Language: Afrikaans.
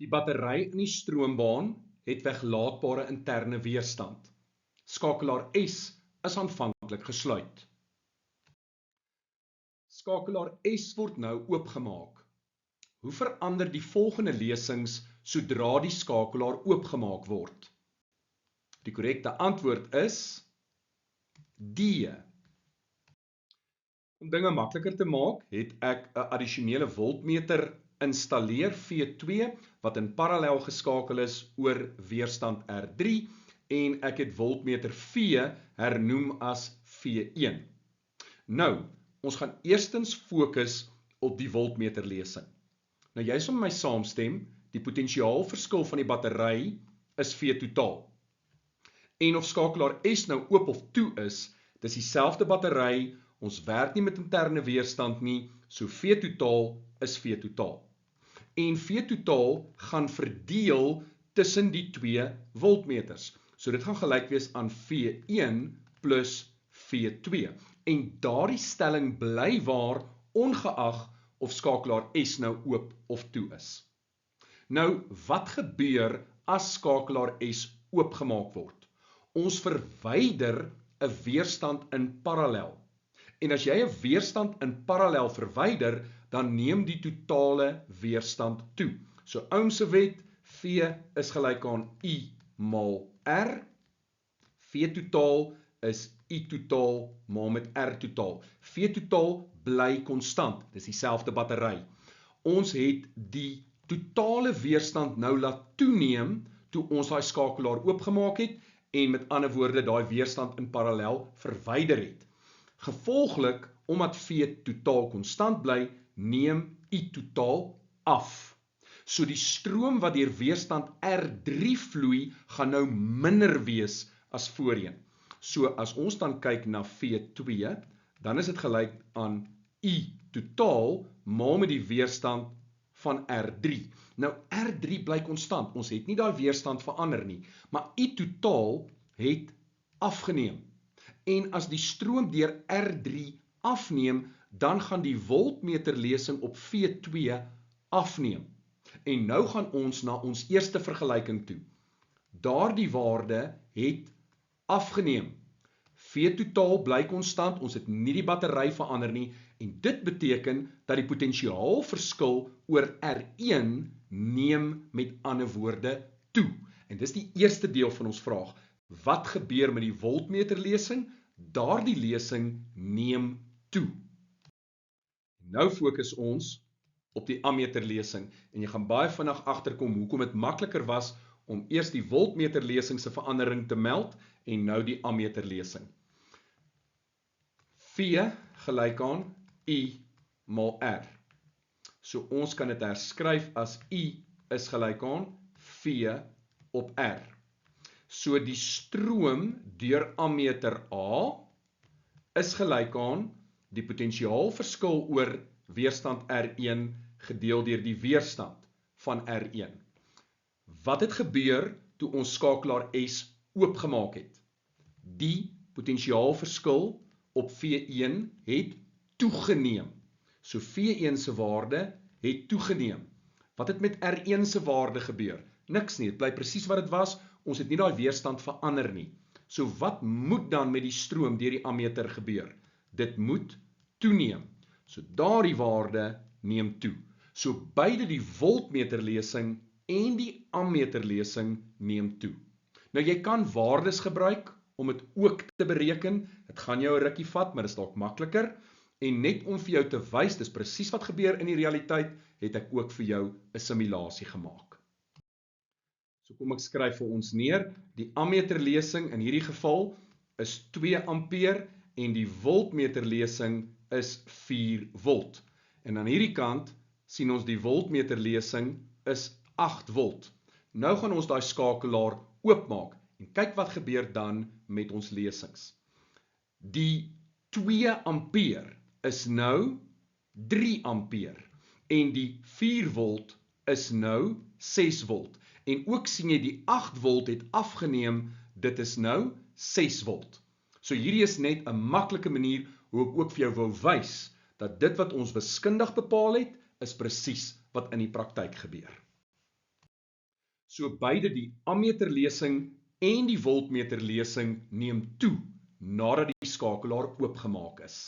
Die battery in die stroombaan het weglaatbare interne weerstand. Skakelaar S is aanvanklik gesluit. Skakelaar S word nou oopgemaak. Hoe verander die volgende lesings sodra die skakelaar oopgemaak word? Die korrekte antwoord is D. Om dinge makliker te maak, het ek 'n addisionele voltmeter installeer V2 wat in parallel geskakel is oor weerstand R3 en ek het voltmeter V hernoem as V1. Nou, ons gaan eerstens fokus op die voltmeterlesing. Nou jy sal met my saamstem, die potensiaalverskil van die battery is V totaal. En of skakelaar S nou oop of toe is, dis dieselfde battery, ons werk nie met interne weerstand nie, so V totaal is V totaal. En V totaal gaan verdeel tussen die twee voltmeters. So dit gaan gelyk wees aan V1 plus V2. En daardie stelling bly waar ongeag of skakelaar S nou oop of toe is. Nou, wat gebeur as skakelaar S oopgemaak word? Ons verwyder 'n weerstand in parallel. En as jy 'n weerstand in parallel verwyder, dan neem die totale weerstand toe. So Ohmse wet, V is gelyk aan I maal R. V totaal is I totaal maal met R totaal. V totaal bly konstant, dis dieselfde battery. Ons het die totale weerstand nou laat toeneem toe ons daai skakelaar oopgemaak het en met ander woorde daai weerstand in parallel verwyder het. Gevolglik, omdat V totaal konstant bly, neem I totaal af. So die stroom wat deur weerstand R3 vloei, gaan nou minder wees as voorheen. So as ons dan kyk na V2, dan is dit gelyk aan I totaal maal met die weerstand van R3. Nou R3 bly konstant, ons het nie daai weerstand verander nie, maar I totaal het afgeneem. En as die stroom deur R3 afneem, dan gaan die voltmeterlesing op V2 afneem. En nou gaan ons na ons eerste vergelyking toe. Daardie waarde het afgeneem. V totaal bly konstant, ons het nie die battery verander nie, en dit beteken dat die potensiaalverskil oor R1 neem met ander woorde toe. En dis die eerste deel van ons vraag. Wat gebeur met die voltmeterlesing? Daardie lesing neem toe. Nou fokus ons op die ammeterlesing en jy gaan baie vinnig agterkom hoekom dit makliker was om eers die voltmeterlesing se verandering te meld en nou die ammeterlesing. V gelyk aan I maal R. So ons kan dit herskryf as I is gelyk aan V op R. So die stroom deur ammeter A is gelyk aan die potensiaalverskil oor weerstand R1 gedeel deur die weerstand van R1. Wat het gebeur toe ons skakelaar S oopgemaak het? Die potensiaalverskil op V1 het toegeneem. So V1 se waarde het toegeneem. Wat het met R1 se waarde gebeur? Niks nie, dit bly presies wat dit was. Ons het nie daai weerstand verander nie. So wat moet dan met die stroom deur die ammeter gebeur? Dit moet toeneem. So daardie waarde neem toe. So beide die voltmeterlesing en die ammeterlesing neem toe. Nou jy kan waardes gebruik om dit ook te bereken. Dit gaan jou 'n rukkie vat, maar dit is dalk makliker. En net om vir jou te wys, dis presies wat gebeur in die realiteit, het ek ook vir jou 'n simulasie gemaak. So kom ek skryf vir ons neer. Die ammeterlesing in hierdie geval is 2 ampere en die voltmeterlesing is 4 volt. En aan hierdie kant sien ons die voltmeterlesing is 8 volt. Nou gaan ons daai skakelaar oopmaak en kyk wat gebeur dan met ons lesings. Die 2 ampere is nou 3 ampere en die 4 volt is nou 6 volt. En ook sien jy die 8 volt het afgeneem, dit is nou 6 volt. So hierdie is net 'n maklike manier hoe ek ook vir jou wil wys dat dit wat ons wiskundig bepaal het, is presies wat in die praktyk gebeur. So beide die ammeterlesing en die voltmeterlesing neem toe nadat die skakelaar oopgemaak is.